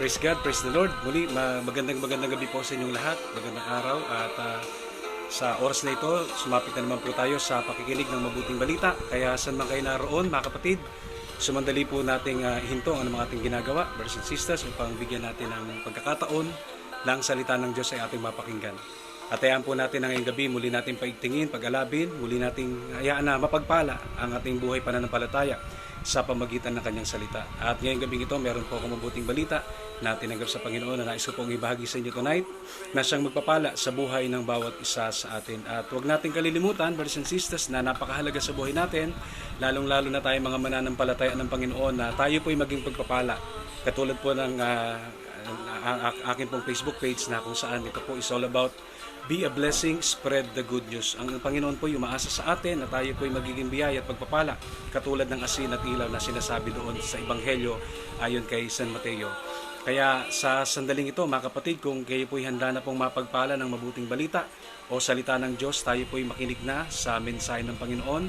Praise God, praise the Lord. Muli, magandang gabi po sa inyong lahat. Magandang araw at sa oras na ito, sumapit na naman po tayo sa pakikinig ng mabuting balita. Kaya saan man kayo naroon, mga kapatid, sumandali po nating hinto ang mga ating ginagawa, brothers and sisters, upang bigyan natin ng pagkakataon na ang salita ng Diyos ay ating mapakinggan. At hayaan po natin na ngayong gabi, muli natin paigtingin, pag-alabin, muli nating hayaan na mapagpala ang ating buhay pananampalataya sa pamagitan ng kanyang salita. At ngayong gabi ito, meron po akong mabuting balita na tinanggap sa Panginoon na nais ko pong ibahagi sa inyo tonight na siyang magpapala sa buhay ng bawat isa sa atin. At huwag natin kalilimutan, brothers and sisters, na napakahalaga sa buhay natin, lalong-lalo na tayo mga mananampalataya ng Panginoon, na tayo po'y maging pagpapala. Katulad po ng akin pong Facebook page na kung saan ito po is all about be a blessing, spread the good news. Ang Panginoon po yung umaasa sa atin na tayo po ay magiging biyaya at pagpapala katulad ng asin at ilaw na sinasabi doon sa Ebanghelyo ayon kay San Mateo. Kaya sa sandaling ito, mga kapatid, kung kayo po ay handa na pong mapagpala ng mabuting balita o salita ng Diyos, tayo po ay makinig na sa mensahe ng Panginoon.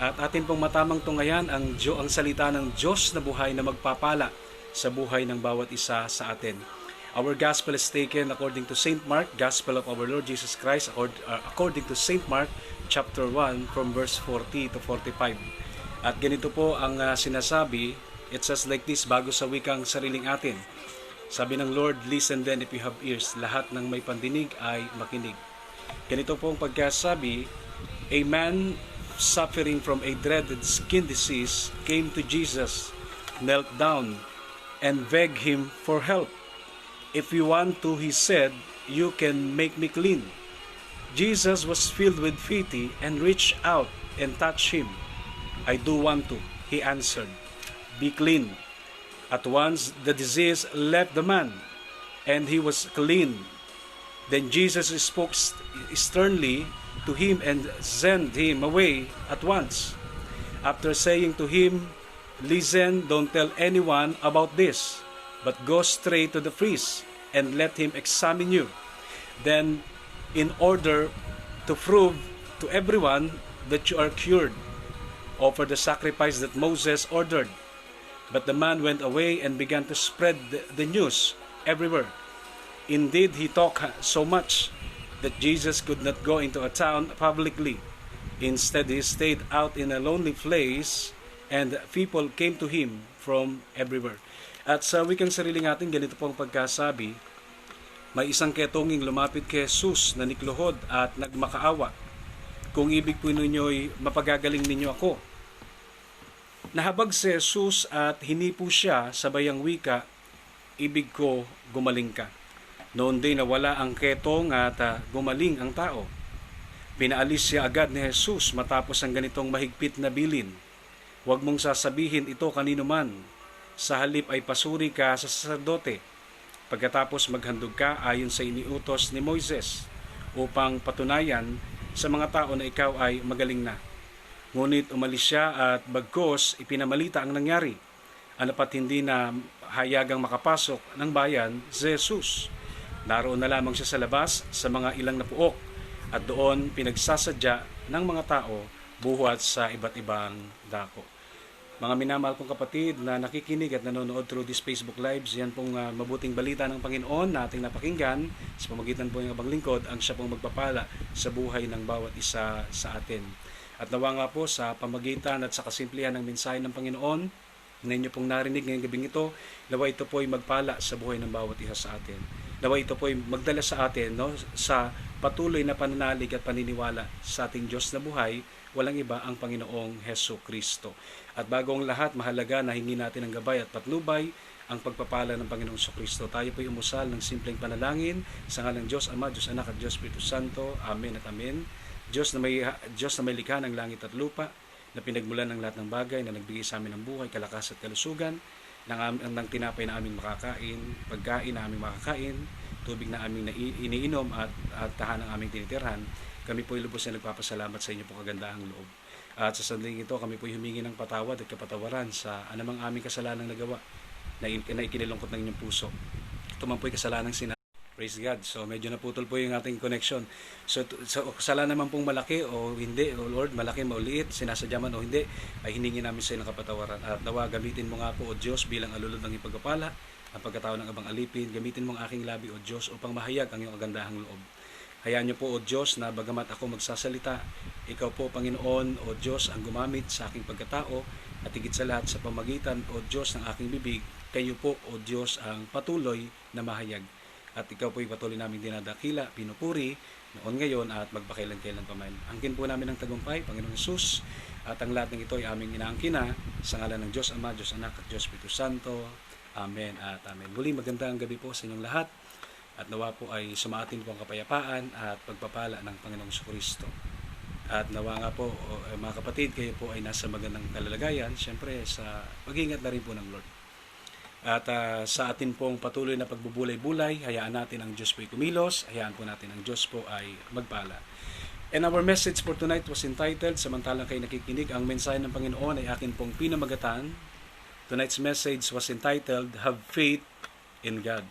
At atin pong matamang tungayan ang salita ng Diyos na buhay na magpapala sa buhay ng bawat isa sa atin. Our gospel is taken according to St. Mark, Gospel of our Lord Jesus Christ, according to St. Mark, chapter 1, from verse 40 to 45. At ganito po ang sinasabi, it says like this, bago sa wikang sariling atin. Sabi ng Lord, listen then if you have ears. Lahat ng may pandinig ay makinig. Ganito po ang pagkasabi, a man suffering from a dreaded skin disease came to Jesus, knelt down, and begged him for help. If you want to, he said, you can make me clean. Jesus was filled with pity and reached out and touched him. I do want to, he answered. Be clean. At once the disease left the man, and he was clean. Then Jesus spoke sternly to him and sent him away at once. After saying to him, listen, don't tell anyone about this, but go straight to the priest and let him examine you. Then, in order to prove to everyone that you are cured, offer the sacrifice that Moses ordered. But the man went away and began to spread the news everywhere. Indeed, he talked so much that Jesus could not go into a town publicly. Instead, he stayed out in a lonely place, and people came to him from everywhere. At sa wikang sariling atin, ganito pong pagkasabi, may isang ketonging lumapit kay Jesus na nikluhod at nagmakaawa. Kung ibig po ninyo'y mapagagaling ninyo ako. Nahabag si Jesus at hinipo siya sa bayang wika, ibig ko gumaling ka. Noon din nawala ang ketong at gumaling ang tao. Pinaalis siya agad ni Jesus matapos ang ganitong mahigpit na bilin. Huwag mong sasabihin ito kanino man. Sa halip ay pasuri ka sa saserdote. Pagkatapos maghandog ka ayon sa iniutos ni Moises upang patunayan sa mga tao na ikaw ay magaling na. Ngunit umalis siya at bagkos ipinamalita ang nangyari. Anapat hindi na hayagang makapasok ng bayan si Jesus. Naroon na lamang siya sa labas sa mga ilang napuok at doon pinagsasadya ng mga tao buhat sa iba't ibang dako. Mga minamahal kong kapatid na nakikinig at nanonood through this Facebook Lives, yan pong mabuting balita ng Panginoon na ating napakinggan sa pamagitan po ng abang lingkod, ang siya pong magpapala sa buhay ng bawat isa sa atin. At nawa nga po sa pamagitan at sa kasimplihan ng mensahe ng Panginoon na inyo pong narinig ngayong gabing ito, nawa ito po ay magpala sa buhay ng bawat isa sa atin. Nawa ito po ay magdala sa atin sa patuloy na pananalig at paniniwala sa ating Diyos na buhay, walang iba ang Panginoong Hesus Kristo. At bago ang lahat, mahalaga na hingi natin ang gabay at patnubay, ang pagpapala ng Panginoong Hesus Kristo. Tayo po ay umusal ng simpleng panalangin sa ngalan ng Diyos Ama, Diyos Anak at Diyos Espiritu Santo. Amen at Amen. Diyos na may likha ng langit at lupa, na pinagmulan ng lahat ng bagay, na nagbigay sa amin ng buhay, kalakas at kalusugan, ng tinapay na aming makakain, pagkain na aming makakain, tubig na aming iniinom at tahan ng aming tinitirhan. Kami po ay lubos na nagpapasalamat sa inyo po kagandahang loob. At sa sandaling ito, kami po ay humingi ng patawad at kapatawaran sa anumang aming kasalanang nagawa na ikinilungkot ng inyong puso. Ito man po ay kasalanang Praise God. So medyo naputol po yung ating connection. So kasalanan naman pong malaki o hindi, o Lord, malaki, mauliit, sinasadya man o hindi, ay hiningi namin sa iyo ng kapatawaran. At nawa, gamitin mo nga po, O Diyos, bilang alulod ng ipagpapala, ang pagkatao ng abang alipin. Gamitin mo ang aking labi, O Diyos, upang mahayag ang iyong kagandahang loob. Hayaan niyo po, O Diyos, na bagamat ako magsasalita, ikaw po, Panginoon, O Diyos, ang gumamit sa aking pagkatao, at higit sa lahat sa pamagitan, O Diyos, ng aking bibig, kayo po, O Diyos, ang patuloy na mahayag. At ikaw po'y patuloy namin dinadakila, pinupuri, noon ngayon at magpakailan-kailan pa man. Angkin po namin ang tagumpay, Panginoon Hesus, at ang lahat ng ito ay aming inaangkina sa ngalan ng Diyos Ama, Diyos Anak, at Diyos Espiritu Santo. Amen at amen. Muli magandang gabi po sa inyong lahat at nawa po ay sumaatin po ang kapayapaan at pagpapala ng Panginoong Kristo. At nawa nga po, mga kapatid, kayo po ay nasa magandang kalalagayan, siyempre sa pag-iingat na rin po ng Lord. At sa atin pong patuloy na pagbubulay-bulay, hayaan natin ang Diyos po ay kumilos, hayaan po natin ang Diyos po ay magpala. And our message for tonight was entitled, samantalang kayo nakikinig, ang mensahe ng Panginoon ay akin pong pinamagatan. Tonight's message was entitled, Have Faith in God.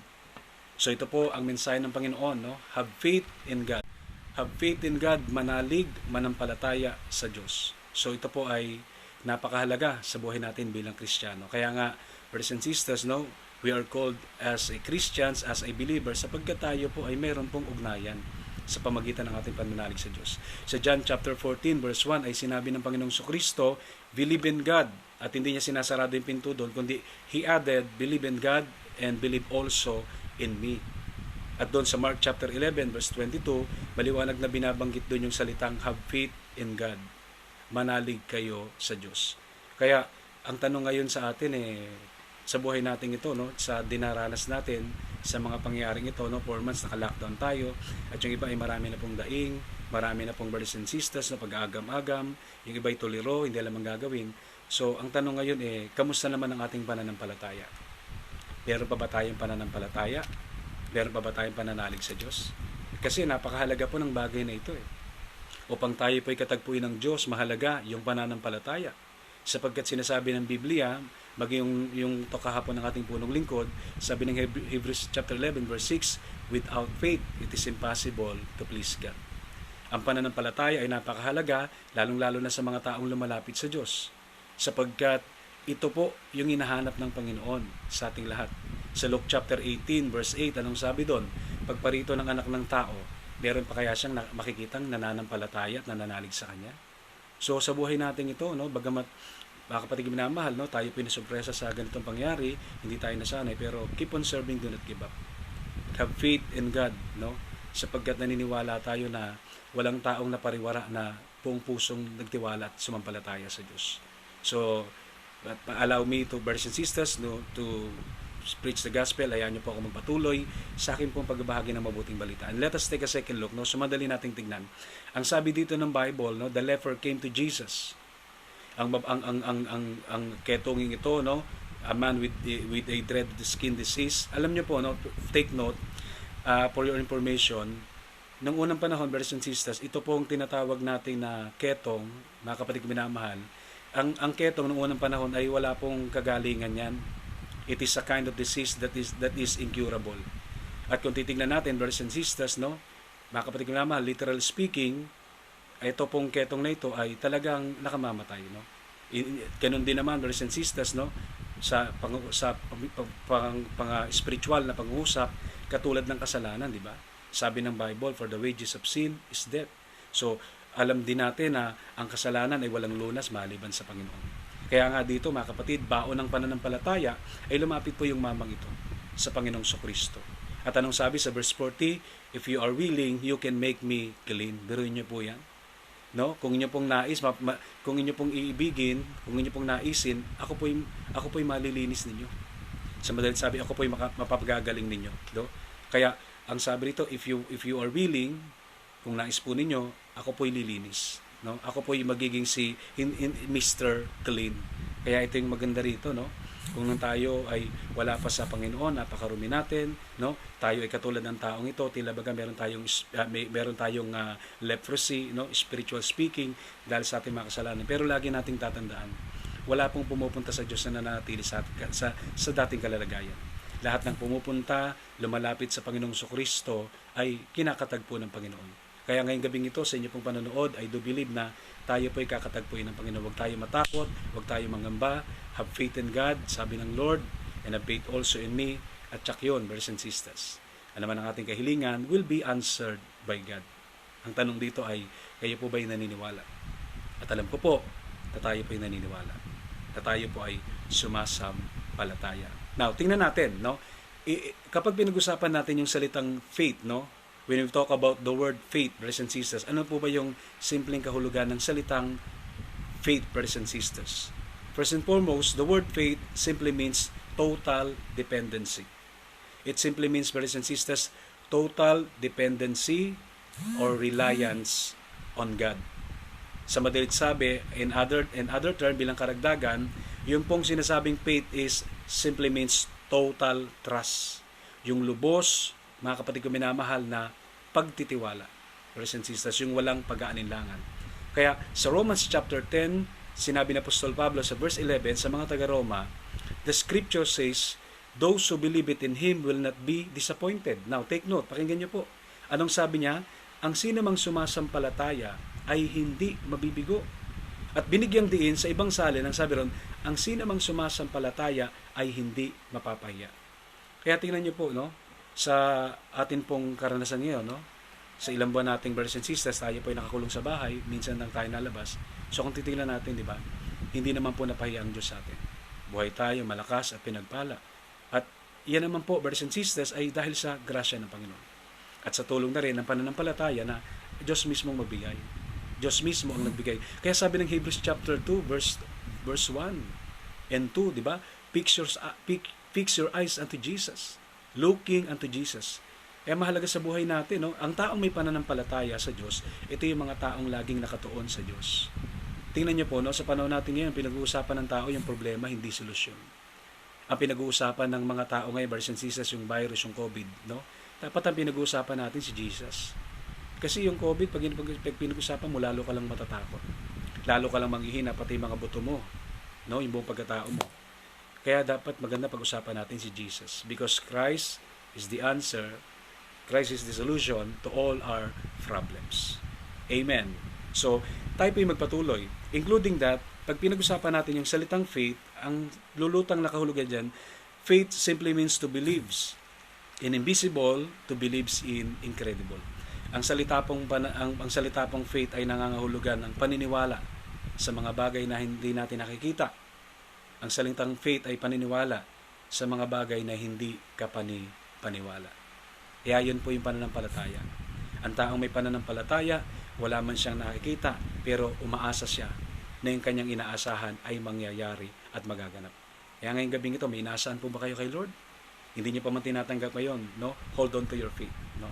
So ito po ang mensahe ng Panginoon, no? Have faith in God. Have faith in God, manalig, manampalataya sa Diyos. So ito po ay napakahalaga sa buhay natin bilang Kristiyano. Kaya nga, brothers and sisters, no, we are called as a Christians, as a believer, sapagkat tayo po ay meron pong ugnayan sa pamagitan ng ating pananalig sa Diyos. Sa John chapter 14 verse 1 ay sinabi ng Panginoong Kristo, believe in God. At hindi niya sinasarado yung pinto doon, kundi He added, believe in God and believe also in me. At doon sa Mark chapter 11 verse 22, maliwanag na binabanggit doon yung salitang have faith in God. Manalig kayo sa Diyos. Kaya ang tanong ngayon sa atin sa buhay natin ito, no, sa dinaranas natin sa mga pangyayaring ito, no, 4 months naka-lockdown tayo at yung iba ay marami na pong daing, marami na pong brothers and sisters na pag-aagam-agam, yung iba ay tuliro, hindi alam ang gagawin. So ang tanong ngayon kamusta naman ang ating pananampalataya? Meron pa ba tayong pananampalataya? Meron pa ba tayong pananalig sa Diyos? Kasi napakahalaga po ng bagay na ito Upang tayo po'y katagpuin ng Diyos, mahalaga yung pananampalataya. Sapagkat sinasabi ng Biblia, maging yung to kahapon ng ating punong lingkod, sabi ng Hebrews chapter 11 verse 6, without faith, it is impossible to please God. Ang pananampalataya ay napakahalaga, lalong-lalo na sa mga taong lumalapit sa Diyos. Sapagkat ito po yung hinahanap ng Panginoon sa ating lahat. Sa Luke chapter 18 verse 8, anong sabi doon? Pagparito ng anak ng tao, meron pa kaya siyang makikitang nananampalataya at nananalig sa Kanya? So sa buhay natin ito, no, bagamat mga kapatid minamahal, no, tayo pinasurpresa sa ganitong pangyari, hindi tayo nasanay, pero keep on serving, do not give up. Have faith in God, no? Sapagkat naniniwala tayo na walang taong napariwara na buong pusong nagtiwala at sumampalataya sa Diyos. So allow me to, brothers and sisters, no, to preach the gospel. Hayaan niyo po ako magpatuloy sa akin pong pagbabahagi ng mabuting balita. And let us take a second look, no? So madali nating tignan. Ang sabi dito ng Bible, no, the leper came to Jesus. Ang ketonging ito, no, a man with a dreaded skin disease. Alam niyo po, no, take note for your information. Nung unang panahon, brothers and sisters, ito po ang tinatawag natin na ketong, mga kapatid minamahal. Ang ketong nung unang panahon ay wala pong kagalingan yan. It is a kind of disease that is incurable. At kung titingnan natin, brothers and sisters, no, mga kapatid ko naman, literal speaking, ito pong ketong na ito ay talagang nakamamatay, no. Ganun din naman, brothers and sisters, no, sa spiritual na pag-uusap, katulad ng kasalanan, di ba? Sabi ng Bible, for the wages of sin is death. So alam din natin na ang kasalanan ay walang lunas maliban sa Panginoon. Kaya nga dito, mga kapatid, baon ng pananampalataya ay lumapit po yung mamang ito sa Panginoong Kristo. At anong sabi sa verse 40? If you are willing, you can make me clean. Biruin niyo po yan. No? Kung inyo pong nais, kung inyo pong iibigin, kung inyo pong naisin, ako po'y malilinis ninyo. Sa madalit sabi, ako po'y mapapagagaling ninyo. No? Kaya ang sabi rito, if you are willing, kung nais po ninyo, ako po'y lilinis. No? Ako po'y magiging si Mr. Clean. Kaya ito yung maganda rito, no? Kung nang tayo ay wala pa sa Panginoon, napakarumi natin, no? Tayo ay katulad ng taong ito, tila baga meron tayong leprosy, no? Spiritual speaking, dahil sa ating mga kasalanan. Pero lagi nating tatandaan, wala pong pumupunta sa Diyos na nananatili sa dating kalalagayan. Lahat ng pumupunta, lumalapit sa Panginoong Kristo ay kinakatagpo ng Panginoon. Kaya ngayong gabing ito sa inyo pong panonood, I do believe na tayo po ay kakatagpuin ng Panginoon. Huwag tayo matakot, huwag tayo mangamba. Have faith in God, sabi ng Lord, and have faith also in me. At tsak yun, brothers and sisters. Ano man ang ating kahilingan will be answered by God. Ang tanong dito ay, kayo po ba'y naniniwala? At alam ko po, na tayo po ay naniniwala. Na tayo po ay sumasampalataya. Now, tingnan natin, no? Kapag pinag-usapan natin yung salitang faith, no? When we talk about the word faith, brothers and sisters, ano po ba yung simpleng kahulugan ng salitang faith, brothers and sisters? First and foremost, the word faith simply means total dependency. It simply means, brothers and sisters, total dependency or reliance on God. Sa madalit sabi, in other term, bilang karagdagan, yung pong sinasabing faith is simply means total trust. Yung lubos, mga kapatid ko minamahal, na pagtitiwala. Brothers and sisters, yung walang pag-aalinlangan. Kaya sa Romans chapter 10, sinabi ni Apostol Pablo sa verse 11 sa mga taga-Roma, the scripture says, those who believe it in Him will not be disappointed. Now, take note, pakinggan niyo po. Anong sabi niya? Ang sino mang sumasampalataya ay hindi mabibigo. At binigyang diin sa ibang salin, ang sabi ron, ang sino mang sumasampalataya ay hindi mapapahiya. Kaya tingnan niyo po, no? Sa atin pong karanasan ngayon, no? Sa ilang buwan nating brothers and sisters, tayo po ay nakakulong sa bahay, minsan lang tayo nalabas. So kung titingnan natin, di ba? Hindi naman po napahiya ang Diyos sa atin. Buhay tayo, malakas at pinagpala. At yan naman po, brothers and sisters, ay dahil sa grasya ng Panginoon. At sa tulong na rin ng pananampalataya na Diyos mismo magbigay. Diyos mismo ang nagbigay. Kaya sabi ng Hebrews chapter 2, verse 1 and 2, di ba? Fix your eyes unto Jesus. Looking unto Jesus. Kaya mahalaga sa buhay natin, no? Ang taong may pananampalataya sa Diyos, ito yung mga taong laging nakatuon sa Diyos. Tingnan niyo po, no? Sa panahon natin ngayon, pinag-uusapan ng tao yung problema, hindi solusyon. Ang pinag-uusapan ng mga tao ngayon, brothers and sisters, yung virus, yung COVID, no? Dapat ang pinag-uusapan natin si Jesus. Kasi yung COVID, pag pinag-uusapan mo, lalo ka lang matatakot. Lalo ka lang manghihina, pati mga buto mo, no? Yung buong pagkatao mo. Kaya dapat maganda pag-usapan natin si Jesus. Because Christ is the answer, Christ is the solution to all our problems. Amen. So, tayo po yung magpatuloy. Including that, pag pinag-usapan natin yung salitang faith, ang lulutang nakahulugan dyan, faith simply means to believes in invisible, to believes in incredible. Ang salita pong faith ay nangangahulugan ng paniniwala sa mga bagay na hindi natin nakikita. Ang salitang faith ay paniniwala sa mga bagay na hindi kapani-paniwala. Kaya yun po yung pananampalataya. Ang taong may pananampalataya, wala man siyang nakikita, pero umaasa siya na yung kanyang inaasahan ay mangyayari at magaganap. Kaya ngayong gabing ito, may inaasahan po ba kayo kay Lord? Hindi niyo pa man tinatanggap ngayon, no? Hold on to your faith, no?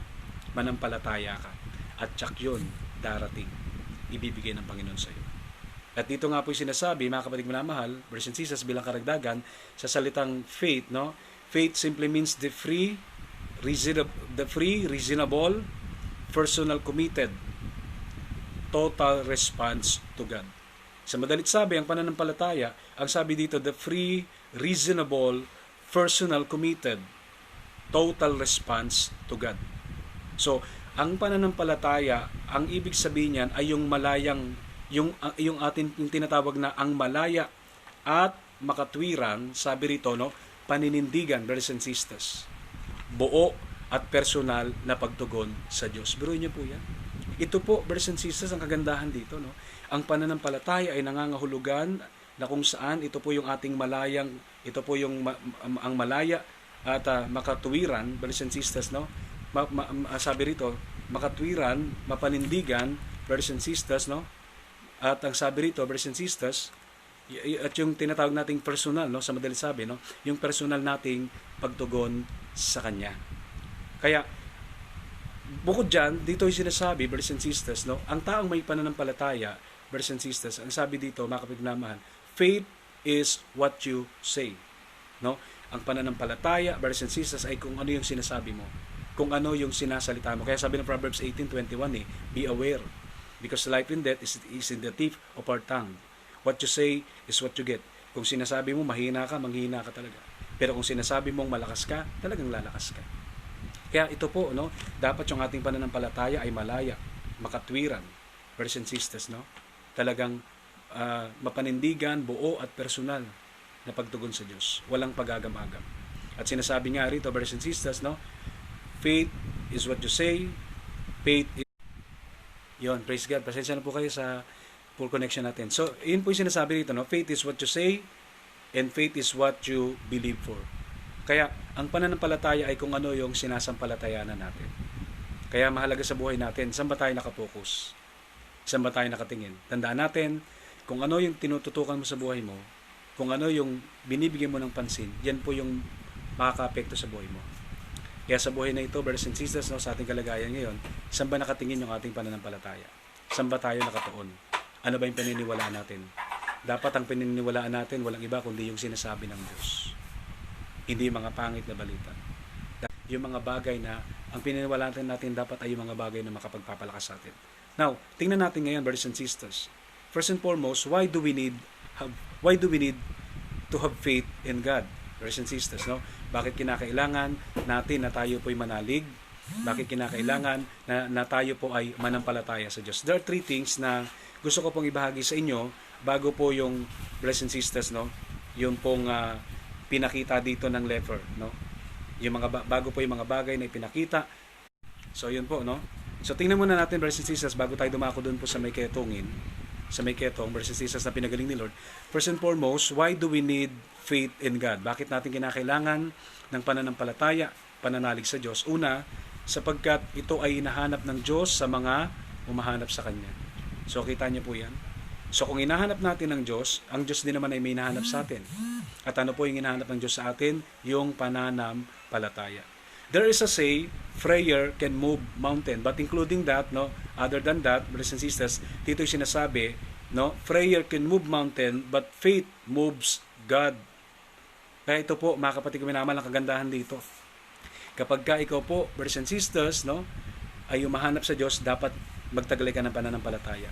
Manampalataya ka. At tsak yun, darating. Ibibigay ng Panginoon sa iyo. At dito nga po yung sinasabi, mga kapatid minamahal, brothers and sisters, bilang karagdagan, sa salitang faith, no? Faith simply means the free, reasonable, personal, committed, total response to God. Sa madalit sabi, ang pananampalataya, ang sabi dito, the free, reasonable, personal, committed, total response to God. So, ang pananampalataya, ang ibig sabihin niyan ay yung malayang, yung tinatawag na ang malaya at makatwiran, sabi rito, no, paninindigan, brothers and sisters, buo at personal na pagtugon sa Diyos. Biruin niyo po yan. Ito po, brothers and sisters, ang kagandahan dito, no? Ang pananampalataya ay nangangahulugan na kung saan ito po yung ating malayang, ito po yung ang malaya at makatwiran, brothers and sisters, no? Sabi rito, makatwiran, mapanindigan, brothers and sisters, no? At ang sabi rito, brothers and sisters, at yung tinatawag nating personal, no, sa madalit sabi, no, yung personal nating pagtugon sa Kanya. Kaya, bukod dyan, dito yung sinasabi, brothers and sisters, no, ang taong may pananampalataya, brothers and sisters, ang sabi dito, mga kapitnamahan, faith is what you say. No? Ang pananampalataya, brothers and sisters, ay kung ano yung sinasabi mo. Kung ano yung sinasalita mo. Kaya sabi ng Proverbs 18:21, be aware. Because life and death is in the tip of our tongue. What you say is what you get. Kung sinasabi mo, mahina ka, manghina ka talaga. Pero kung sinasabi mong malakas ka, talagang lalakas ka. Kaya ito po, no, dapat yung ating pananampalataya ay malaya, makatwiran, brothers and sisters, no? Talagang mapanindigan, buo at personal na pagtugon sa Diyos. Walang pagagam-agam. At sinasabi nga rito, brothers and sisters, no, faith is what you say, faith is... Yon, praise God. Pasensya na po kayo sa poor connection natin. So, yun po yung sinasabi rito, no? Faith is what you say, and faith is what you believe for. Kaya, ang pananampalataya ay kung ano yung sinasampalatayanan natin. Kaya mahalaga sa buhay natin, saan ba tayo nakapokus? Saan ba tayo nakatingin? Tandaan natin, kung ano yung tinututukan mo sa buhay mo, kung ano yung binibigyan mo ng pansin, yan po yung makaka-apekto sa buhay mo. Kaya sa buhay na ito, brothers and sisters, no, sa ating kalagayan ngayon, saan ba nakatingin yung ating pananampalataya? Saan ba tayo nakatuon? Ano ba yung paniniwalaan natin? Dapat ang paniniwalaan natin, walang iba kundi yung sinasabi ng Diyos. Hindi yung mga pangit na balita. Yung mga bagay na ang pininiwalaan natin dapat ay yung mga bagay na makapagpapalakas sa atin. Now, tingnan natin ngayon, brothers and sisters. First and foremost, why do we need to have faith in God? Brothers and sisters, no? Bakit kinakailangan natin na tayo po'y manalig? Bakit kinakailangan na tayo po ay manampalataya sa Diyos? There are 3 things na gusto ko pong ibahagi sa inyo bago po yung, brothers and sisters, no, yung pong pinakita dito ng leper, no? Yung bago po yung mga bagay na ipinakita. So yun po, no? So tingnan muna natin, brothers and sisters, bago tayo dumako doon po sa may ketong, brothers and sisters na pinagaling ni Lord. First and foremost, why do we need faith in God? Bakit natin kinakailangan ng pananampalataya, pananalig sa Diyos? Una, sapagkat ito ay hinahanap ng Diyos sa mga umahanap sa Kanya. So kita niyo po yan. So kung hinahanap natin ng Diyos, ang Diyos din naman ay may hinahanap sa atin. At ano po yung hinahanap ng Diyos sa atin? Yung pananampalataya. There is a say, prayer can move mountain. But including that, no, other than that, brothers and sisters, dito yung sinasabi, no, prayer can move mountain, but faith moves God. Kaya ito po, mga kapatid ko minamahal, ang kagandahan dito. Kapag ka ikaw po, brothers and sisters, no, ay umahanap sa Diyos, dapat magtaglay ka ng pananampalataya.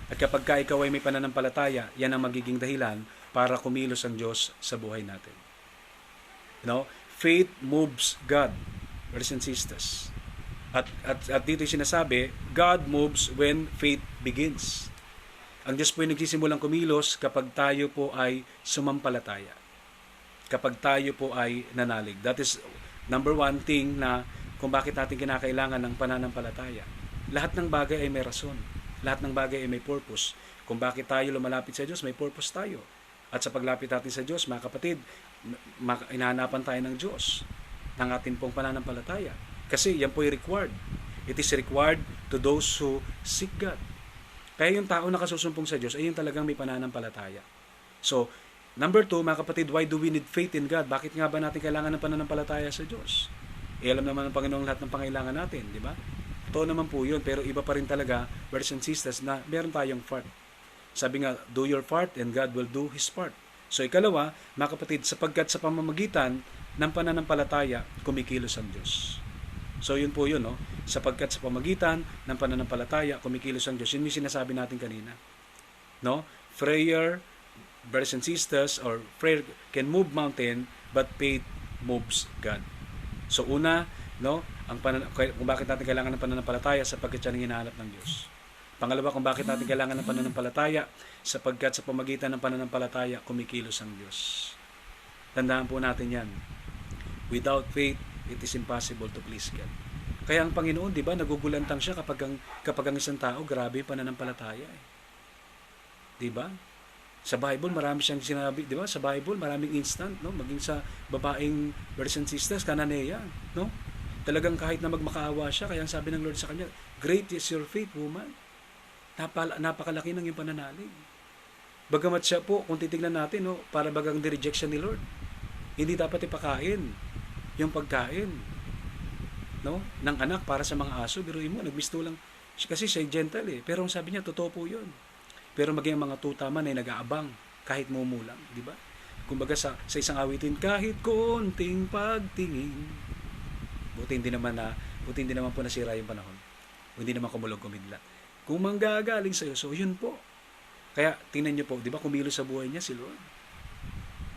At kapag ka ikaw ay may pananampalataya, yan ang magiging dahilan para kumilos ang Diyos sa buhay natin. No? Faith moves God, brothers and sisters. At dito yung sinasabi, God moves when faith begins. Ang Diyos po ay nagsisimulang kumilos kapag tayo po ay sumampalataya. Kapag tayo po ay nanalig. That is number 1 thing na kung bakit natin kinakailangan ng pananampalataya. Lahat ng bagay ay may rason. Lahat ng bagay ay may purpose. Kung bakit tayo lumalapit sa Diyos, may purpose tayo. At sa paglapit natin sa Diyos, mga kapatid, inahanapan tayo ng Diyos ng ating pong pananampalataya. Kasi yan po ay required. It is required to those who seek God. Kaya yung tao na kasusumpong sa Diyos ay yung talagang may pananampalataya. So, number 2, mga kapatid, why do we need faith in God? Bakit nga ba natin kailangan ng pananampalataya sa Diyos? Alam naman ng Panginoon lahat ng pangailangan natin, di ba? Totoo naman po yun, pero iba pa rin talaga, brothers and sisters, na meron tayong part. Sabi nga, do your part and God will do His part. So ikalawa, mga kapatid, sapagkat sa pamamagitan ng pananampalataya, kumikilos ang Diyos. So yun po yun, no? Sapagkat sa pamamagitan ng pananampalataya, kumikilos ang Diyos. Yun yung sinasabi natin kanina. No? Prayer, brothers and sisters, or prayer can move mountain, but faith moves God. So una, no, kung bakit natin kailangan ng pananampalataya, sapagkat yan ang hinahanap ng Diyos. Pangalawa, kung bakit natin kailangan ng pananampalataya, sapagkat sa pamagitan ng pananampalataya, kumikilos ang Diyos. Tandaan po natin yan. Without faith, it is impossible to please God. Kaya ang Panginoon, di ba, nagugulantang siya kapag ang isang tao, grabe yung pananampalataya. Di ba? Sa Bible, marami siyang sinabi, di ba? Sa Bible, maraming instant, no? Maging sa babaeng brothers and sisters, Cananea, no? Talagang kahit na magmakaawa siya, kaya ang sabi ng Lord sa kanya, great is your faith, woman. Napakalaki ng iyong pananalig. Bagamat siya po, kung titignan natin, no, para bagang di-reject siya ni Lord. Hindi dapat ipakain yung pagkain, no, ng anak para sa mga aso. Biruin mo, nagmisto lang. Kasi siya gentle eh. Pero ang sabi niya, totoo po yun. Pero maging mga tuta man ay nag-aabang kahit mumulang, di ba? Kumbaga sa isang awitin, kahit konting pagtingin. Buti hindi naman po nasira yung panahon. Hindi naman kumulog kumidlat. Kung manggagaling sa iyo, so yun po. Kaya tingnan niyo po, di ba kumilos sa buhay niya si Lord?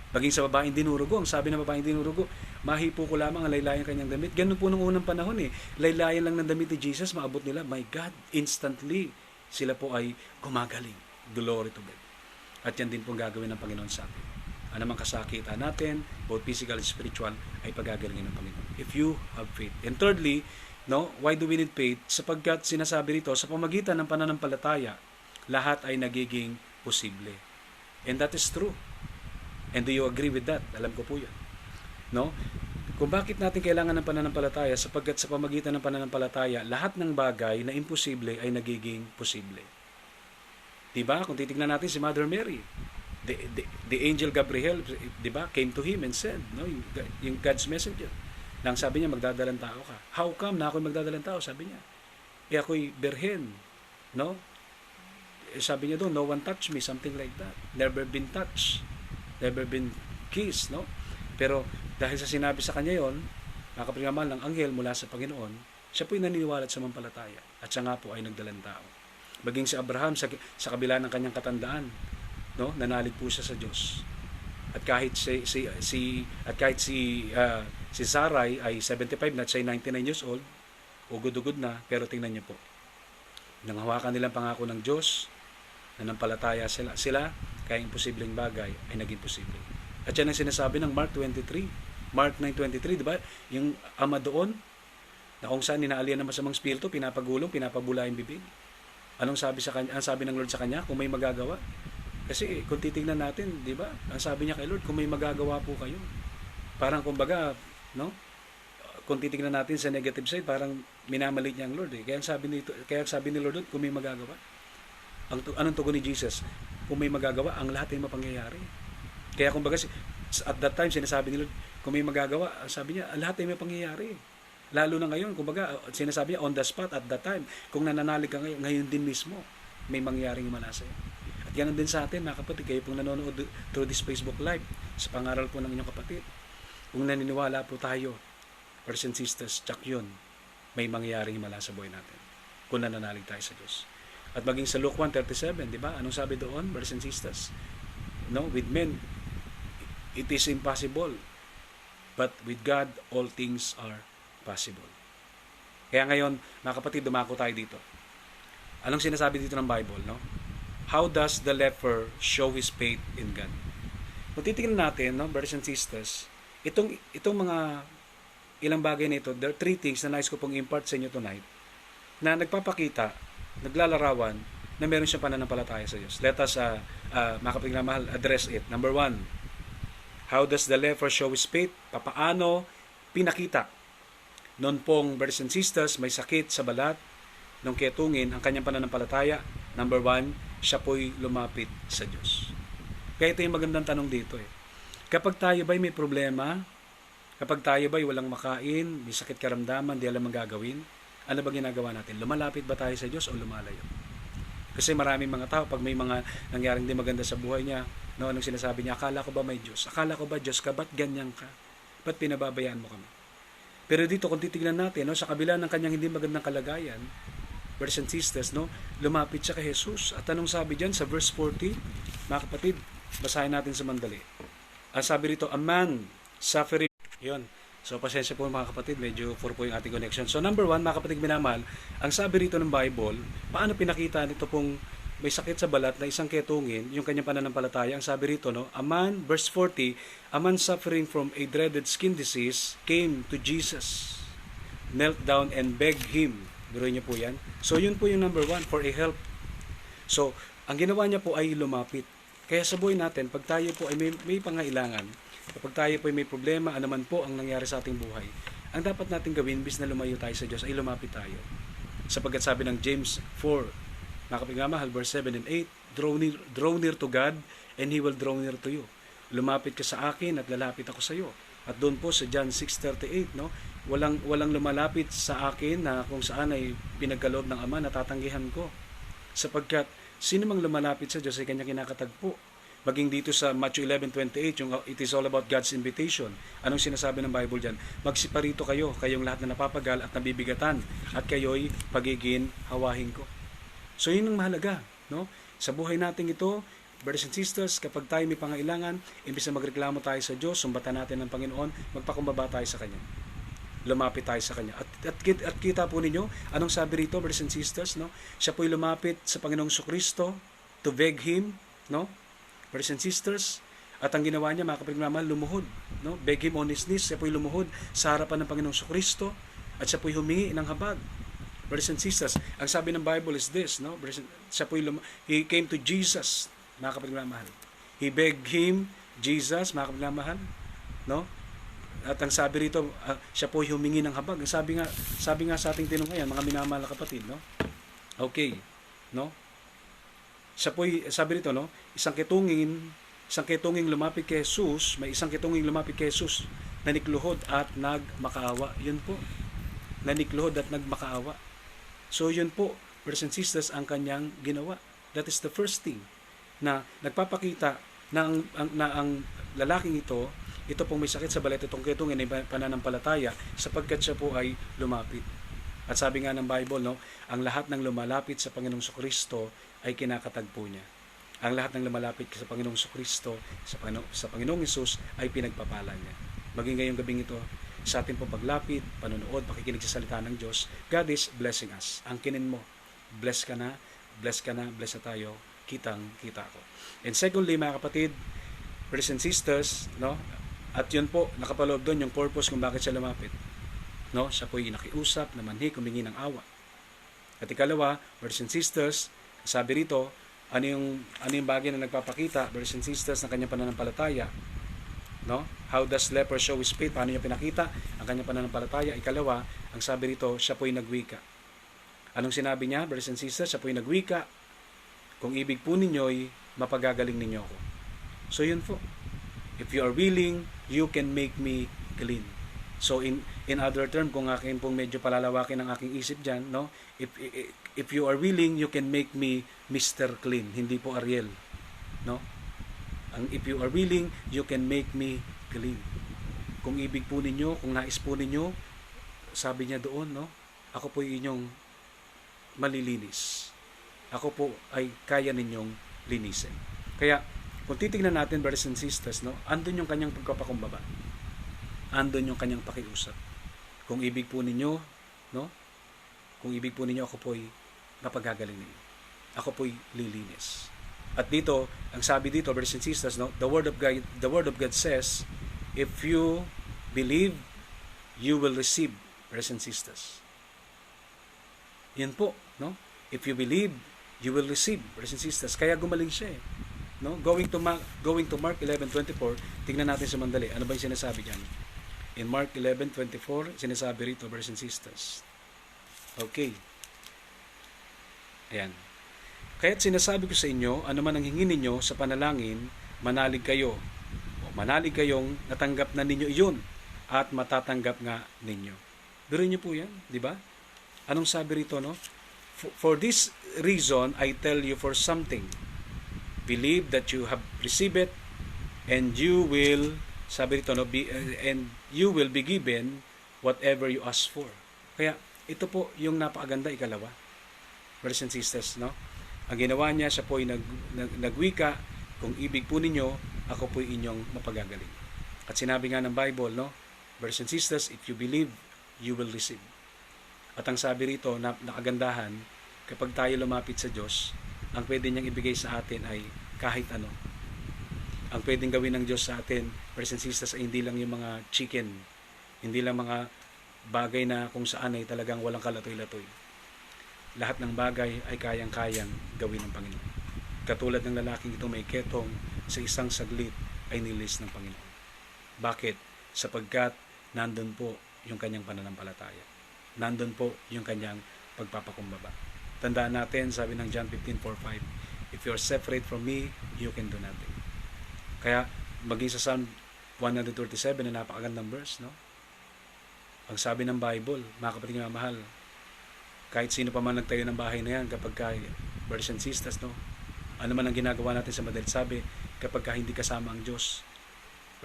Maging sa babaeng dinurugo, ang sabi ng babaeng dinurugo, mahipo ko lamang ang laylayan kanyang damit. Ganun po nung unang panahon eh. Laylayan lang ng damit ni Jesus, maabot nila, my God, instantly, sila po ay gumagaling. Glory to God. At yan din pong gagawin ng Panginoon sa atin. Anumang kasakitan natin, both physical and spiritual, ay pagagalingin ng Panginoon. If you have faith. And thirdly, no, why do we need faith? Sapagkat sinasabi rito, sa pamagitan ng pananampalataya, lahat ay nagiging posible. And that is true. And do you agree with that? Alam ko po yan. No? Kung bakit natin kailangan ng pananampalataya, sapagkat sa pamagitan ng pananampalataya, lahat ng bagay na imposible ay nagiging posible. Diba? Kung titignan natin si Mother Mary, the angel Gabriel, diba, came to him and said, no, yung God's messenger, nang sabi niya, magdadalang tao ka. How come na ako'y magdadalang tao? Sabi niya. Ako'y berhen. No? Sabi niya doon, no one touched me, something like that. Never been touched. Never been kissed, no? Pero dahil sa sinabi sa kanya yon, nakapaglaman ng anghel mula sa Panginoon, siya po'y naniniwala at samampalataya. At siya nga po ay nagdalang tao. Maging si Abraham sa kabila ng kanyang katandaan, no? Nanalig po siya sa Diyos. At kahit si Sarai ay 75 na at siya ay 99 years old, ugod-ugod na, pero tingnan niyo po. Nang hawakan nilang pangako ng Diyos, nanampalataya sila, kaya imposibleng bagay ay naging posible. At yan ang sinasabi ng Mark 23. Mark 9:23, di ba? Yung ama doon, na kung saan ninaalian ng masamang spirito, pinapagulong, pinapabula yung bibig. Anong sabi sa kanya? Ang sabi ng Lord sa kanya, kung may magagawa. Kasi kung titingnan natin, di ba? Ang sabi niya kay Lord, kung may magagawa po kayo. Parang kumbaga, no? Kung titingnan natin sa negative side, parang minamalit niya ang Lord eh. Kaya sabi ni Lord, kung may magagawa. Anong tugon ni Jesus? Kung may magagawa, ang lahat ay mapangyayari. Kaya kumbaga, at that time, sinasabi ni Lord, kung may magagawa, sabi niya, ang lahat ay mapangyayari. Lalo na ngayon, kumbaga, sinasabi niya, on the spot, at that time, kung nananalig ka ngayon din mismo, may mangyaring himala sa'yo. At yan din sa atin, mga kapatid, kayo pong nanonood through this Facebook Live, sa pangaral po ng inyong kapatid. Kung naniniwala po tayo, brothers and sisters, tsak yun, may mangyaring himala sa buhay natin. Kung nananalig tayo sa Diyos. At maging sa Luke 1:37, di ba? Anong sabi doon, brothers and sisters? No, with men, it is impossible. But with God, all things are possible. Kaya ngayon, mga kapatid, dumako tayo dito. Anong sinasabi dito ng Bible, no? How does the leper show his faith in God? Kung titingnan natin, no, brothers and sisters, itong mga ilang bagay na ito, there are 3 things na nais ko pong impart sa inyo tonight na nagpapakita, naglalarawan na meron siyang pananampalataya sa Diyos. Let us, mga kapatid na mahal, address it. Number 1, how does the leper show his faith? Papaano pinakita? Noon pong, brothers and sisters, may sakit sa balat, nung ketungin ang kanyang pananampalataya. Number 1, siya po'y lumapit sa Diyos. Kaya ito yung magandang tanong dito eh. Kapag tayo ba'y may problema, kapag tayo ba'y walang makain, may sakit karamdaman, di alam ang gagawin, ano ba ginagawa natin? Lumalapit ba tayo sa Diyos o lumalayo? Kasi maraming mga tao, pag may mga nangyaring di maganda sa buhay niya, no, anong sinasabi niya, akala ko ba may Diyos? Akala ko ba Diyos ka? Ba't ganyan ka? Ba't pinababayaan mo kami? Pero dito, kung titignan natin, no, sa kabila ng kanyang hindi magandang kalagayan, brothers and sisters, no, lumapit siya kay Jesus. At anong sabi dyan sa verse 40? Mga kapatid, basahin natin sa mandali. Ang sabi rito, a man suffering. Yun. So, pasensya po mga kapatid, medyo poor po yung ating connection. So, number 1, mga kapatid minamahal, ang sabi rito ng Bible, paano pinakita nito pong may sakit sa balat na isang ketungin, yung kanyang pananampalataya, ang sabi rito, no, a man, verse 40, a man suffering from a dreaded skin disease came to Jesus, knelt down and begged him. Biruin niyo po yan. So, yun po yung number 1, for a help. So, ang ginawa niya po ay lumapit. Kaya sa buhay natin, pag tayo po ay may pangailangan, kapag tayo po ay may problema, anuman po ang nangyari sa ating buhay, ang dapat natin gawin, bis na lumayo tayo sa Diyos, ay lumapit tayo. Sapagkat sabi ng James 4, mga kapigmamahal, verse 7 and 8, draw near to God, and He will draw near to you. Lumapit ka sa akin, at lalapit ako sa iyo. At doon po sa John 6:38, no, walang lumalapit sa akin na kung saan ay pinagkaloob ng Ama, natatanggihan ko. Sapagkat sino mang lumalapit sa Diyos ay kanya kinakatagpo. Maging dito sa Matthew 11:28, yung it is all about God's invitation. Anong sinasabi ng Bible dyan? Magsiparito kayo, kayong lahat na napapagal at nabibigatan, at kayo'y pagiging hawahin ko. So yun ang mahalaga, no? Sa buhay natin ito, brothers and sisters, kapag tayo may pangailangan, imbis na magreklamo tayo sa Diyos, sumbatan natin ng Panginoon, magpakumbaba tayo sa Kanya. Lumapit tayo sa Kanya. At kita po ninyo, anong sabi rito, brothers and sisters, no? Siya po'y lumapit sa Panginoong Kristo to beg Him, no? Brothers and sisters, at ang ginawa niya, mga kapatid na mahal, lumuhod, no? Beg Him on His knees, siya po'y lumuhod sa harapan ng Panginoong Kristo, at siya po'y humingi ng habag. Brothers and sisters, ang sabi ng Bible is this, no? He came to Jesus, mga kapatid na mahal. He begged Him, Jesus, mga kapatid na mahal, no? At ang sabi rito, siya po'y humingi ng habag. Sabi nga sa ating tinunghayan, mga minamahal na kapatid, no? Okay, no? Siya po'y, sabi rito, no? Isang kitunging lumapit kay Jesus, may isang kitunging lumapit kay Jesus, nanikluhod at nagmakaawa. Yun po. Nanikluhod at nagmakaawa. So yun po, brothers and sisters, ang kanyang ginawa. That is the first thing na nagpapakita na ang lalaking ito pong may sakit sa balat, itong kitungin ay pananampalataya sapagkat siya po ay lumapit. At sabi nga ng Bible, no, ang lahat ng lumalapit sa Panginoong Kristo ay kinakatagpo niya. Ang lahat ng lumalapit sa Panginoong Kristo, sa Panginoong Hesus ay pinagpapala niya. Maging ngayong gabing ito, sa ating po paglapit, panonood, pakikinig sa salita ng Diyos, God is blessing us. Angkinin mo, bless ka na, bless na tayo, kita ko. And secondly, mga kapatid, brothers and sisters, no, at yun po, nakapaloob doon yung purpose kung bakit siya lumapit. No, siya po yung nakiusap, namanhik, humingi ng awa. At ikalawa, brothers and sisters, sabi rito, ano yung bagay na nagpapakita, brothers and sisters, ng kanyang pananampalataya. No? How does leper show his faith? Paano niya pinakita ang kanyang pananampalataya? Ikalawa, ang sabi rito, siya po'y nagwika. Anong sinabi niya, brothers and sisters? Siya po'y nagwika. Kung ibig po ninyo'y mapagagaling ninyo ako. So yun po. If you are willing, you can make me clean. So in other term, kung akin pong medyo palalawakin ang aking isip diyan, no? If you are willing, you can make me Mr. Clean, hindi po Ariel, no? If you are willing, you can make me clean. Kung ibig po ninyo, kung nais po ninyo, sabi niya doon, no? Ako po inyong malilinis. Ako po ay kaya ninyong linisin. Kaya kung titingnan natin, brothers and sisters, no? Andun yung kanyang pagpapakumbaba. Andun yung kanyang pakiusap. Kung ibig po ninyo, no? Kung ibig po ninyo, ako po'y mapagagaling ninyo. Ako po'y lilinis. At dito, ang sabi dito, brothers and sisters, no? The word of God says, if you believe, you will receive, brothers and sisters. Yan po, no? If you believe, you will receive, brothers and sisters. Kaya gumaling siya eh. No? Going to Mark 11:24, tingnan natin sa mandali. Ano ba yung sinasabi diyan? In Mark 11:24, sinasabi rito, brothers and sisters. Okay. Ayan. Kaya't sinasabi ko sa inyo, ano man ang hingin ninyo sa panalangin, manalig kayo. O manalig kayong natanggap na ninyo iyon at matatanggap nga ninyo. Biro niyo po yan, di ba? Anong sabi rito, no? For this reason, I tell you for something. Believe that you have received it and you will, sabi rito, no, and you will be given whatever you ask for. Kaya ito po yung napakaganda, ikalawa. Brothers and sisters, no? Ang ginawa niya, siya po ay nagwika, kung ibig po ninyo, ako po inyong mapagagaling. At sinabi nga ng Bible, no? Brothers and sisters, if you believe, you will receive. At ang sabi rito, nakagandahan, kapag tayo lumapit sa Diyos, ang pwede niyang ibigay sa atin ay kahit ano. Ang pwedeng gawin ng Diyos sa atin, brothers and sisters, ay hindi lang yung mga chicken, hindi lang mga bagay na kung saan ay talagang walang kalatoy-latoy. Lahat ng bagay ay kayang-kayang gawin ng Panginoon. Katulad ng lalaking ito may ketong, sa isang saglit ay nilis ng Panginoon. Bakit? Sapagkat nandun po yung kanyang pananampalataya. Nandun po yung kanyang pagpapakumbaba. Tandaan natin, sabi ng John 15:4-5, if you are separate from me, you can do nothing. Kaya maging sa Psalm 137 na napakagandang verse, no? Ang sabi ng Bible, mga kapatid na mahal, kahit sino pa man nagtayo ng bahay na yan, kapag brothers and sisters, no? Ano man ang ginagawa natin sa madalit, sabi, kapag hindi kasama ang Diyos,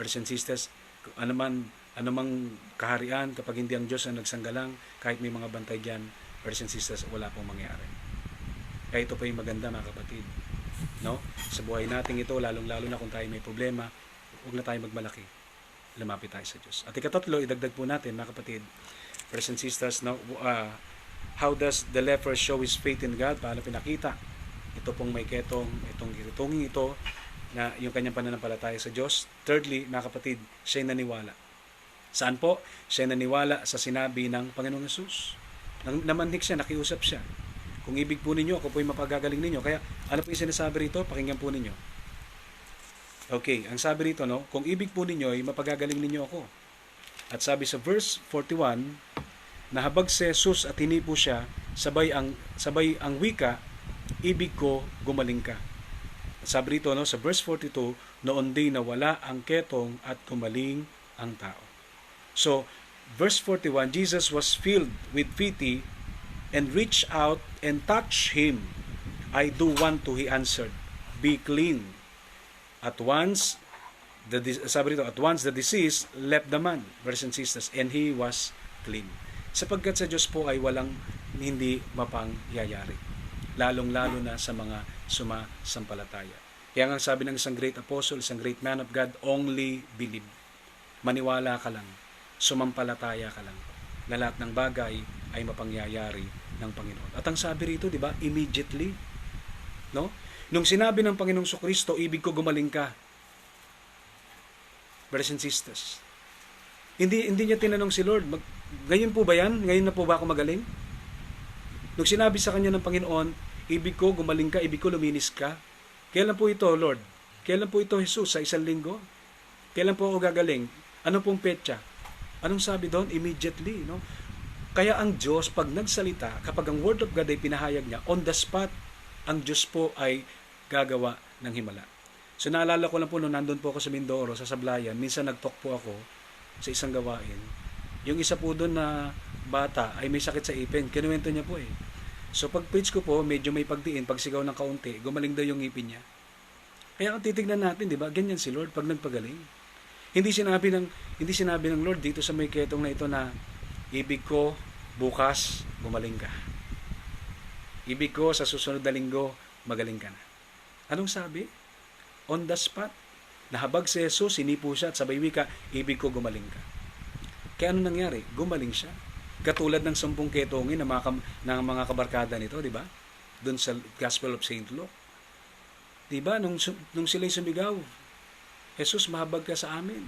brothers and sisters, anumang kaharian, kapag hindi ang Diyos ang nagsanggalang, kahit may mga bantay dyan, brothers and sisters, wala pong mangyari. Kaya ito po yung maganda, mga kapatid. no? Sa buhay natin ito, lalong-lalo na kung tayo may problema, huwag na tayo magmalaki. Lumapit tayo sa Diyos. At ikatatlo, idagdag po natin, mga kapatid, brothers and sisters, no? How does the leper show his faith in God? Paano pinakita? Ito pong may ketong, itong itunging ito, na yung kanyang pananampalataya sa Diyos. Thirdly, mga kapatid, siya'y naniwala. Saan po? Siya'y naniwala sa sinabi ng Panginoong Hesus. Namanhik siya, nakiusap siya. Kung ibig po ninyo, ako po yung mapagagaling ninyo. Kaya, ano po yung sinasabi rito? Pakinggan po ninyo. Okay, ang sabi rito, no? Kung ibig po ninyo, ay mapagagaling ninyo ako. At sabi sa verse 41, nahabag si Jesus at hinipo siya, sabay ang wika, ibig ko, gumaling ka. At sabi rito, no? Sa verse 42, noon din nawala ang ketong at gumaling ang tao. So, verse 41, Jesus was filled with pity and reached out and touched him. I do want to, he answered, be clean. At once the disease left the man, brothers and sisters, and he was clean. Sapagkat sa Diyos po ay walang hindi mapangyayari, lalong-lalo na sa mga sumasampalataya. Kaya nga sabi ng isang great apostle, isang great man of God, only believe. Maniwala ka lang, sumampalataya ka lang, na lahat ng bagay ay mapangyayari ng Panginoon. At ang sabi rito, di ba, immediately, no? Nung sinabi ng Panginoong Kristo, ibig ko, gumaling ka. Brothers and sisters, hindi niya tinanong si Lord, ngayon po ba yan? Ngayon na po ba ako magaling? Nung sinabi sa kanya ng Panginoon, ibig ko, gumaling ka, ibig ko, luminis ka. Kailan po ito, Lord? Kailan po ito, Jesus? Sa 1 linggo? Kailan po ako gagaling? Ano pong petsa? Anong sabi doon? Immediately, no? Kaya ang Diyos, pag nagsalita, kapag ang Word of God ay pinahayag niya, on the spot, ang Diyos po ay gagawa ng himala. So naalala ko lang po nung nandun po ako sa Mindoro, sa Sablayan, minsan nag-talk po ako sa isang gawain. Yung isa po doon na bata ay may sakit sa ipin. Kinuwento niya po eh. So pag preach ko po, medyo may pagdiin, pag sigaw ng kaunti, gumaling daw yung ngipin niya. Kaya kung titignan natin, di ba, ganyan si Lord pag nagpagaling. Hindi sinabi ng Lord dito sa may ketong na ito na ibig ko bukas gumaling ka. Ibig ko sa susunod na linggo magaling ka na. Anong sabi? On the spot. Nahabag si Jesus, sinipo siya at sabay wika, ibig ko gumaling ka. Kaya ano nangyari? Gumaling siya. Katulad ng 10 ketongin ng mga kabarkada nito, di ba? Doon sa Gospel of St. Luke. Di ba? Nung sila'y sumigaw, Jesus, mahabag ka sa amin.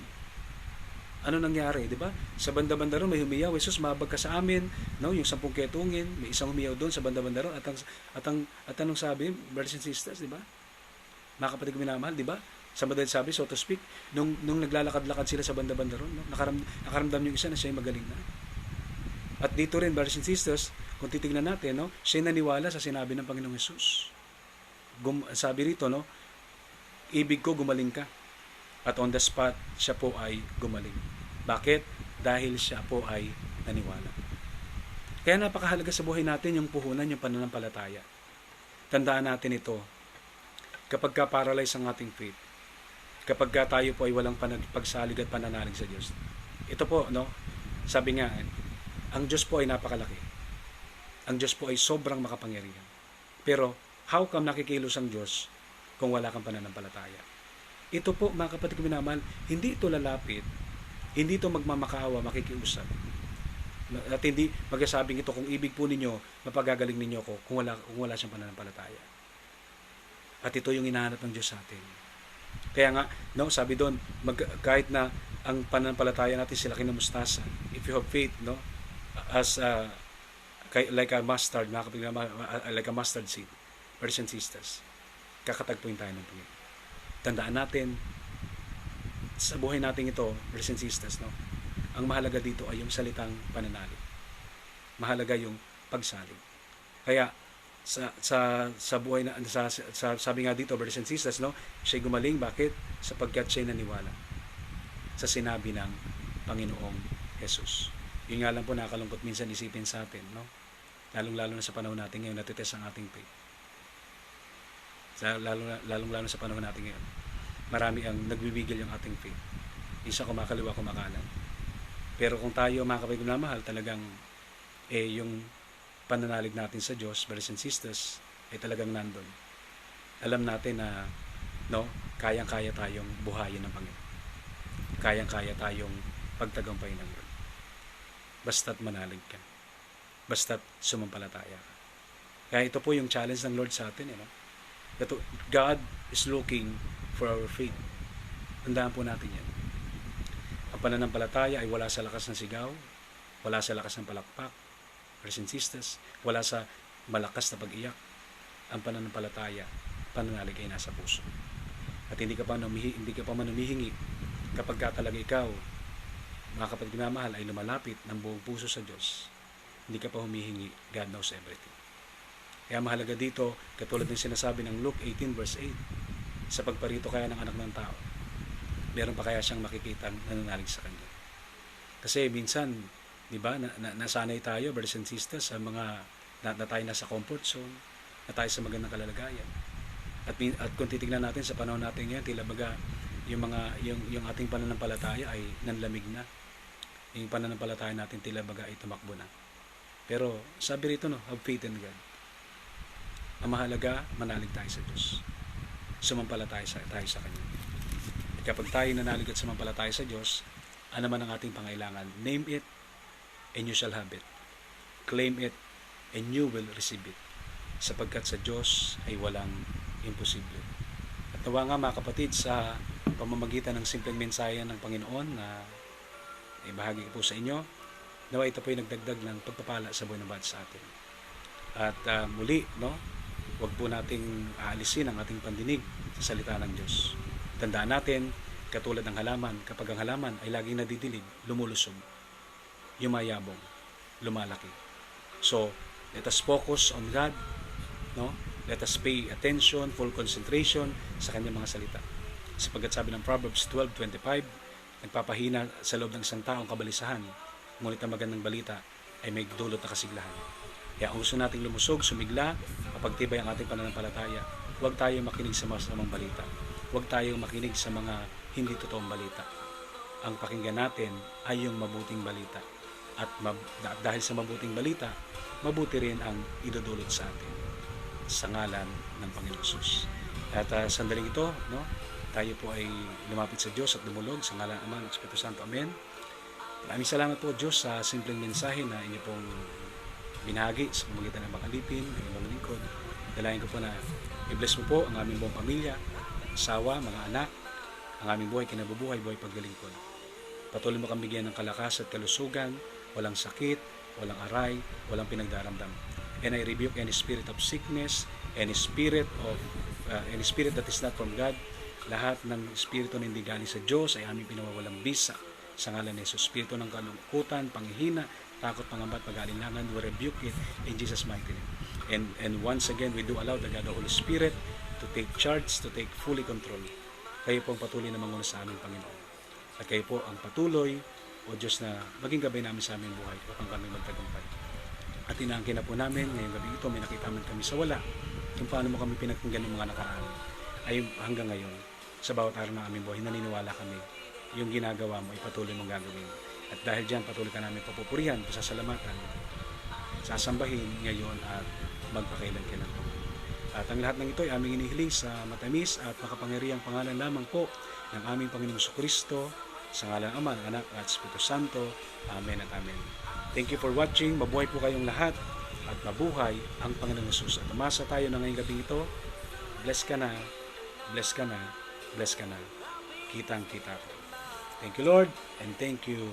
Ano nangyari, di ba? Sa banda-banda ron may humiyaw, Jesus, mahabag ka sa amin. No, yung 10 ketongin, may isang humiyaw doon sa banda-banda ron. At anong sabi, brothers and sisters, di ba? Mga kapatid ko minamahal, di ba? Sa madali sabi, so to speak, nung naglalakad-lakad sila sa banda-banda ron, no? Nakaramdam yung isa na siya magaling na. At dito rin, brothers and sisters, kung titignan natin, no, siya naniwala sa sinabi ng Panginoong Hesus. Sabi rito, no, ibig ko, gumaling ka. At on the spot, siya po ay gumaling. Bakit? Dahil siya po ay naniwala. Kaya napakahalaga sa buhay natin yung puhunan, yung pananampalataya. Tandaan natin ito. Kapag ka-paralyze ang ating faith, kapag ka tayo po ay walang pagsalig at pananalig sa Diyos, ito po, no, sabi nga, ang Diyos po ay napakalaki. Ang Diyos po ay sobrang makapangyarihan. Pero, how come nakikilos ang Diyos kung wala kang pananampalataya? Ito po, mga kapatid ko minamahal, hindi ito lalapit, hindi ito magmamakaawa, makikiusap. At hindi magsasabing ito, kung ibig po ninyo, mapagagaling ninyo ako kung wala siyang pananampalataya. At ito yung hinahanap ng Diyos sa atin. Kaya nga, no, sabi doon, kahit na ang pananampalataya natin sila ng mustasa, if you have faith, no, as like a mustard, like a mustard seed, brothers and sisters, kakatagpuin tayo ng Panginoon. Tandaan natin, sa buhay natin ito, brothers and sisters, no, ang mahalaga dito ay yung salitang pananalig. Mahalaga yung pagsalig. Kaya, sa buhay na, sabi nga dito, brothers and sisters, no, siya'y gumaling. Bakit? Sapagkat siya'y naniwala sa sinabi ng Panginoong Hesus. Yun nga lang po, nakakalungkot minsan isipin sa atin, no? Lalong-lalo na sa panahon natin ngayon, natitest ang ating faith. Lalong-lalo sa panahon natin ngayon, marami ang nagbibigil yung ating faith. Isa kumakaliwa, kumakanan. Pero kung tayo, mga kapatid na mahal, talagang yung pananalig natin sa Diyos, brothers and sisters, ay talagang nandun. alam natin na no, kayang-kaya tayong buhayin ng Panginoon. Kayang-kaya tayong pagtagumpayin ng Lord. Basta't manalig ka. Basta't sumampalataya ka. Kaya ito po yung challenge ng Lord sa atin. That God is looking for our faith. Tandaan po natin yan. Ang pananampalataya ay wala sa lakas ng sigaw, wala sa lakas ng palakpak, brothers and sisters, wala sa malakas na pag-iyak. Ang pananampalataya, pananalig ay nasa puso. At hindi ka pa man humihingi kapag ka talaga ikaw, mga kapatid minamahal, ay lumalapit ng buong puso sa Diyos. Hindi ka pa humihingi, God knows everything. Kaya mahalaga dito, katulad ng sinasabi ng Luke 18 verse 8, sa pagparito kaya ng anak ng tao, meron pa kaya siyang makikitang nananalig sa Kanya. Kasi minsan, di ba, nasanay tayo, brothers and sisters, sa mga, na tayo nasa comfort zone, na tayo sa magandang kalalagayan. At kung titignan natin sa panahon natin ngayon, tila baga, yung ating pananampalataya ay nanlamig na. Yung pananampalataya natin tila baga ay tumakbo na. Pero sabi rito, have faith in God. Ang mahalaga, manalig tayo sa Diyos. Sumampalataya tayo sa Kanya. At kapag tayo nanalig at sumampalataya sa Diyos, ano man ang ating pangailangan, name it and you shall have it. Claim it and you will receive it. Sapagkat sa Diyos ay walang imposible. At nawa nga mga kapatid, sa pamamagitan ng simpleng mensahe ng Panginoon na ibahagi ko po sa inyo, nawa ito po ay nagdagdag ng pagpapala sa buhay ng bawat sa atin. At muli, huwag po nating aalisin ang ating pandinig sa salita ng Diyos. Tandaan natin, katulad ng halaman, kapag ang halaman ay laging nadidilig, lumulusog, yumayabong, lumalaki. So, let us focus on God, let us pay attention, full concentration sa kanyang mga salita. Sapagkat sabi ng Proverbs 12:25, nagpapahina sa loob ng isang taong kabalisahan, ngunit ang magandang balita ay may dulot na kasiglahan. Kaya kung gusto nating lumusog, sumigla, mapagtibay ang ating pananampalataya, huwag tayong makinig sa masamang balita. Huwag tayong makinig sa mga hindi totoong balita. Ang pakinggan natin ay yung mabuting balita. At dahil sa mabuting balita, mabuti rin ang idudulot sa atin sa ngalan ng Panginoon Jesus. At sandaling ito, tayo po ay lumapit sa Diyos at dumulog sa ngalan ng Ama ng Espiritu Santo. Amen. Maraming salamat po Diyos sa simpleng mensahe na inyo pong binahagi sa pamamagitan ng mga alipin, ng inyong lingkod. Dalayan ko po na i-bless mo po ang aming buong pamilya, asawa, mga anak, ang aming buhay kinabubuhay, buhay paglilingkod. Patuloy mo kang bigyan ng kalakas at kalusugan, walang sakit, walang aray, walang pinagdaramdam. And I rebuke any spirit of sickness, any spirit that is not from God. Lahat ng espiritu na hindi galing sa Diyos ay aming pinawawalang bisa sa ngalan ni Jesus. Espiritu ng kalungkutan, panghihina, takot, pangamba at pag-aalinlangan, we rebuke it in Jesus' mighty name. And once again, we do allow the God, the Holy Spirit, to take charge, to take fully control. Kayo po ang patuloy na manguna sa aming Panginoon. At kayo po ang patuloy, O Diyos, na maging gabay namin sa aming buhay upang kami magtagumpay. At inaangkin na po namin, ngayong gabi ito, may nakita man kami sa wala, kung paano mo kami pinakinggan ng mga nakaraan. Ay hanggang ngayon, sa bawat araw ng aming buhay, naniniwala kami, yung ginagawa mo ay patuloy mong gagawin. At dahil dyan, patuloy ka namin papupurihan, pasasalamatan, sasambahin ngayon at magpakailan-kailan po. At ang lahat ng ito ay aming inihiling sa matamis at makapangyarihang pangalan lamang po ng aming Panginoong Jesucristo, sa ngalan ng Ama, ng Anak at Espiritu Santo. Amen at Amen. Thank you for watching. Mabuhay po kayong lahat at mabuhay ang Panginoong Jesus. At umasa tayo na ngayong gabi ito. Bless ka na, bless ka na, bless ka na. Kitang-kita ko. Thank you, Lord, and thank you,